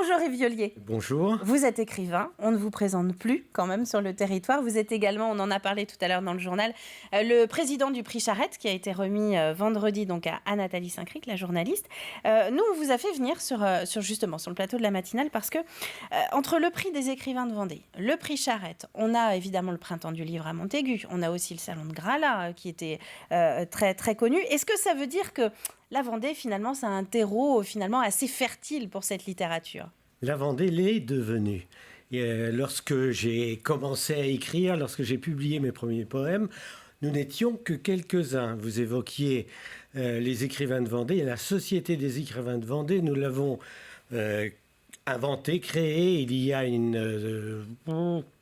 Bonjour Yves Viollier. Bonjour. Vous êtes écrivain, on ne vous présente plus quand même sur le territoire. Vous êtes également, on en a parlé tout à l'heure dans le journal, le président du prix Charette qui a été remis vendredi donc à Nathalie Saint-Cric, la journaliste. Nous, on vous a fait venir sur le plateau de la matinale parce que entre le prix des écrivains de Vendée, le prix Charette, on a évidemment le printemps du livre à Montaigu, on a aussi le salon de Grala qui était très, très connu. Est-ce que ça veut dire que la Vendée, finalement, c'est un terreau finalement assez fertile pour cette littérature? La Vendée l'est devenue. Lorsque j'ai commencé à écrire, lorsque j'ai publié mes premiers poèmes, nous n'étions que quelques-uns. Vous évoquiez les écrivains de Vendée. La Société des écrivains de Vendée, nous l'avons inventée, créée il y a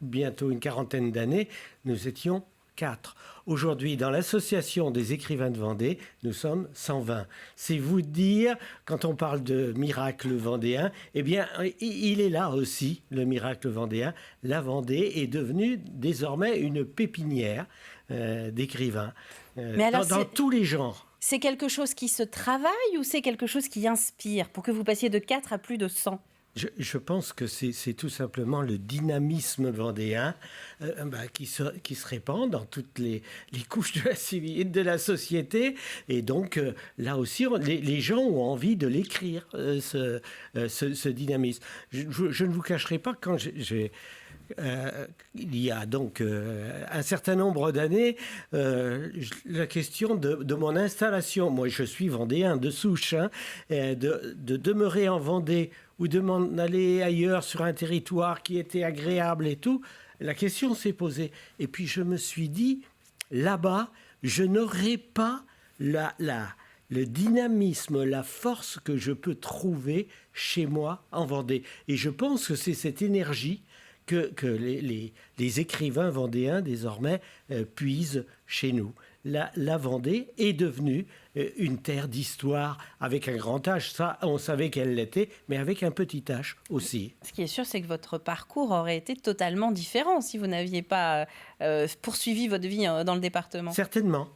bientôt une quarantaine d'années. Nous étions 4. Aujourd'hui, dans l'association des écrivains de Vendée, nous sommes 120. C'est vous dire, quand on parle de miracle vendéen, eh bien, il est là aussi, le miracle vendéen. La Vendée est devenue désormais une pépinière d'écrivains dans tous les genres. C'est quelque chose qui se travaille ou c'est quelque chose qui inspire pour que vous passiez de 4 à plus de 100 ? Je pense que c'est tout simplement le dynamisme vendéen qui se répand dans toutes les couches de la société. Et donc, là aussi, les gens ont envie de l'écrire, ce dynamisme. Je ne vous cacherai pas, quand il y a donc un certain nombre d'années, la question de mon installation, moi je suis vendéen de souche, de demeurer en Vendée ou de m'en aller ailleurs sur un territoire qui était agréable et tout, la question s'est posée. Et puis je me suis dit, là-bas, je n'aurai pas le dynamisme, la force que je peux trouver chez moi en Vendée. Et je pense que c'est cette énergie que les écrivains vendéens, désormais, puisent chez nous. La Vendée est devenue une terre d'histoire avec un grand H. Ça, on savait qu'elle l'était, mais avec un petit H aussi. Ce qui est sûr, c'est que votre parcours aurait été totalement différent si vous n'aviez pas poursuivi votre vie dans le département. Certainement.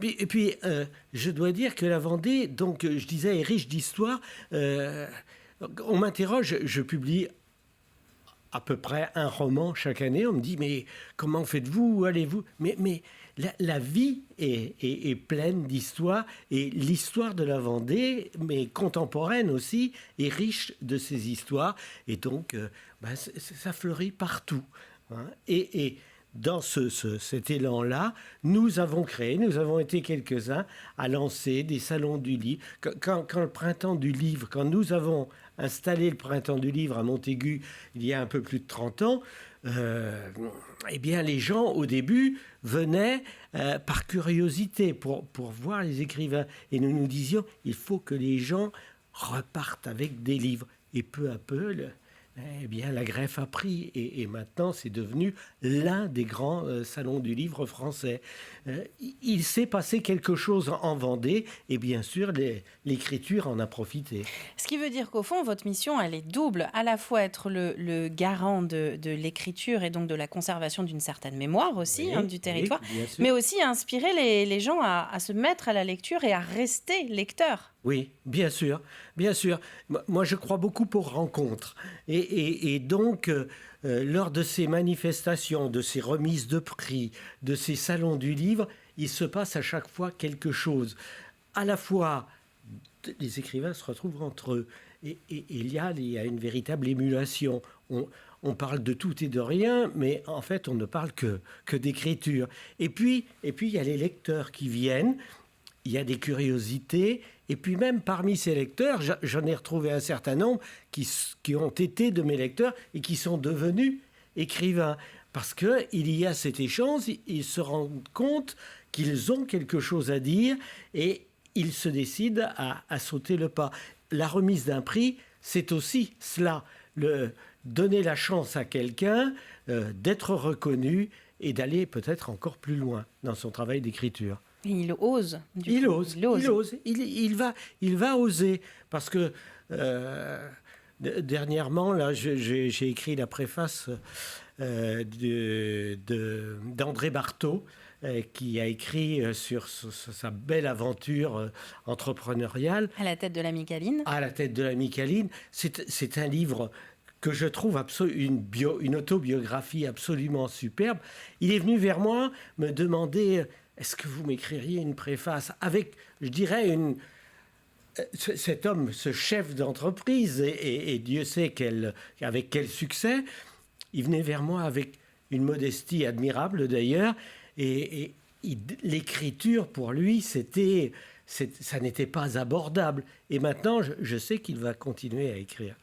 Et puis, je dois dire que la Vendée, donc, je disais, est riche d'histoire. On m'interroge, je publie à peu près un roman chaque année. On me dit, mais comment faites-vous? Où allez-vous? Mais la vie est pleine d'histoires. Et l'histoire de la Vendée, mais contemporaine aussi, est riche de ces histoires. Et donc, ça fleurit partout. Hein. Et dans cet élan-là, nous avons été quelques-uns à lancer des salons du livre. Quand le printemps du livre, quand nous avons installé le printemps du livre à Montaigu il y a un peu plus de 30 ans, eh bien les gens au début venaient par curiosité pour voir les écrivains. Et nous nous disions, il faut que les gens repartent avec des livres. Et peu à peu, eh bien, la greffe a pris et maintenant c'est devenu l'un des grands salons du livre français. Il s'est passé quelque chose en Vendée et bien sûr l'écriture en a profité. Ce qui veut dire qu'au fond, votre mission, elle est double. À la fois être le garant de l'écriture et donc de la conservation d'une certaine mémoire aussi du territoire, mais aussi inspirer les gens à se mettre à la lecture et à rester lecteurs. Oui, bien sûr. Moi, je crois beaucoup aux rencontres. Et donc, lors de ces manifestations, de ces remises de prix, de ces salons du livre, il se passe à chaque fois quelque chose. À la fois, les écrivains se retrouvent entre eux. Et il y a une véritable émulation. On parle de tout et de rien, mais en fait, on ne parle que d'écriture. Et puis, il y a les lecteurs qui viennent. Il y a des curiosités, et puis même parmi ces lecteurs, j'en ai retrouvé un certain nombre qui ont été de mes lecteurs et qui sont devenus écrivains. Parce qu'il y a cet échange, ils se rendent compte qu'ils ont quelque chose à dire et ils se décident à sauter le pas. La remise d'un prix, c'est aussi cela, donner la chance à quelqu'un d'être reconnu et d'aller peut-être encore plus loin dans son travail d'écriture. Il ose. Il va oser. Parce que dernièrement, là, j'ai écrit la préface d'André Barthaud, qui a écrit sur sa belle aventure entrepreneuriale. À la tête de la Micaline. À la tête de la Micaline. C'est un livre que je trouve une autobiographie absolument superbe. Il est venu vers moi me demander, est-ce que vous m'écririez une préface avec, je dirais, cet homme, ce chef d'entreprise, et Dieu sait avec quel succès, il venait vers moi avec une modestie admirable d'ailleurs, et l'écriture pour lui, ça n'était pas abordable. Et maintenant, je sais qu'il va continuer à écrire.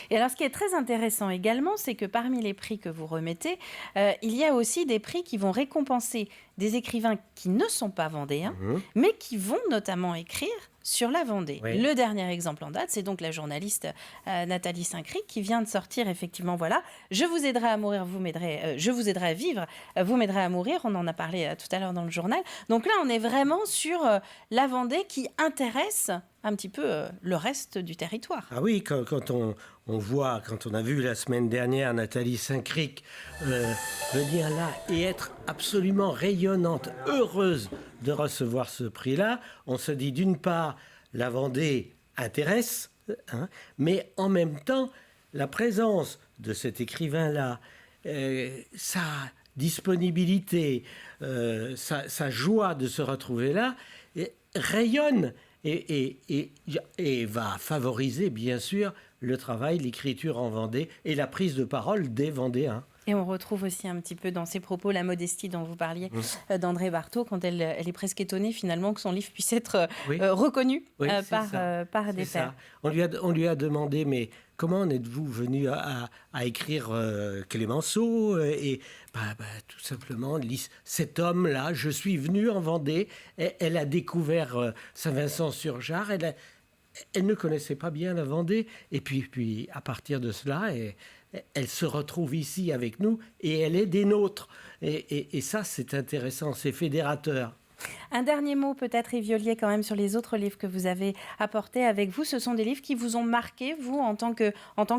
Et alors, ce qui est très intéressant également, c'est que parmi les prix que vous remettez, il y a aussi des prix qui vont récompenser des écrivains qui ne sont pas vendéens, mais qui vont notamment écrire sur la Vendée. Oui. Le dernier exemple en date, c'est donc la journaliste Nathalie Saint-Cric qui vient de sortir effectivement, voilà, Je vous aiderai à mourir, je vous aiderai à vivre, vous m'aiderez à mourir. On en a parlé tout à l'heure dans le journal. Donc là, on est vraiment sur la Vendée qui intéresse un petit peu le reste du territoire. Ah oui, quand on voit, quand on a vu la semaine dernière Nathalie Saint-Cric venir là et être absolument rayonnante, heureuse de recevoir ce prix-là, on se dit d'une part, la Vendée intéresse, mais en même temps, la présence de cet écrivain-là, sa disponibilité, sa joie de se retrouver là, rayonne et va favoriser, bien sûr, le travail, l'écriture en Vendée et la prise de parole des Vendéens. Et on retrouve aussi un petit peu dans ses propos la modestie dont vous parliez d'André Barthaud, quand elle est presque étonnée finalement que son livre puisse être reconnu par des pairs. On lui a demandé, mais comment en êtes-vous venu à écrire Clémenceau et tout simplement, cet homme-là, je suis venu en Vendée, elle a découvert Saint-Vincent-sur-Jard, elle ne connaissait pas bien la Vendée, et puis à partir de cela, elle se retrouve ici avec nous et elle est des nôtres. Et ça, c'est intéressant, c'est fédérateur. Un dernier mot peut-être, Yves Viollier, quand même sur les autres livres que vous avez apportés avec vous. Ce sont des livres qui vous ont marqué, vous, en tant que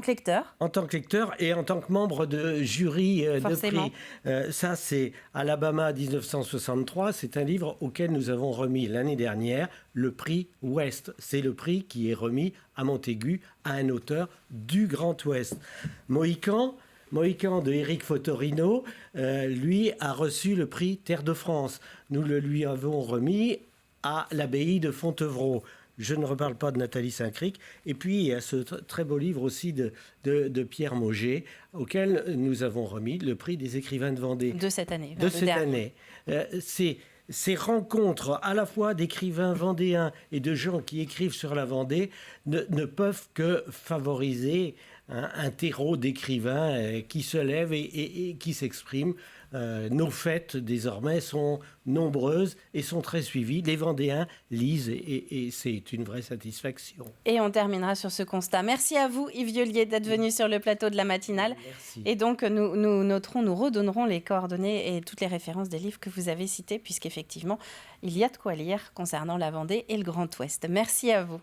lecteur? En tant que lecteur et en tant que membre de jury de prix. Ça, c'est Alabama 1963. C'est un livre auquel nous avons remis l'année dernière le prix Ouest. C'est le prix qui est remis à Montaigu à un auteur du Grand Ouest. Mohican de Éric Fotorino, lui a reçu le prix Terre de France. Nous le lui avons remis à l'abbaye de Fontevraud. Je ne reparle pas de Nathalie Saint-Cric. Et puis, il y a ce très beau livre aussi de Pierre Mauger, auquel nous avons remis le prix des écrivains de Vendée. De cette année. De cette année. Ces rencontres à la fois d'écrivains vendéens et de gens qui écrivent sur la Vendée ne peuvent que favoriser un terreau d'écrivains qui se lèvent et qui s'expriment. Nos fêtes, désormais, sont nombreuses et sont très suivies. Les Vendéens lisent et c'est une vraie satisfaction. Et on terminera sur ce constat. Merci à vous, Yves Viollier, d'être venu sur le plateau de la matinale. Merci. Et donc, nous redonnerons les coordonnées et toutes les références des livres que vous avez cités, puisqu'effectivement, il y a de quoi lire concernant la Vendée et le Grand Ouest. Merci à vous.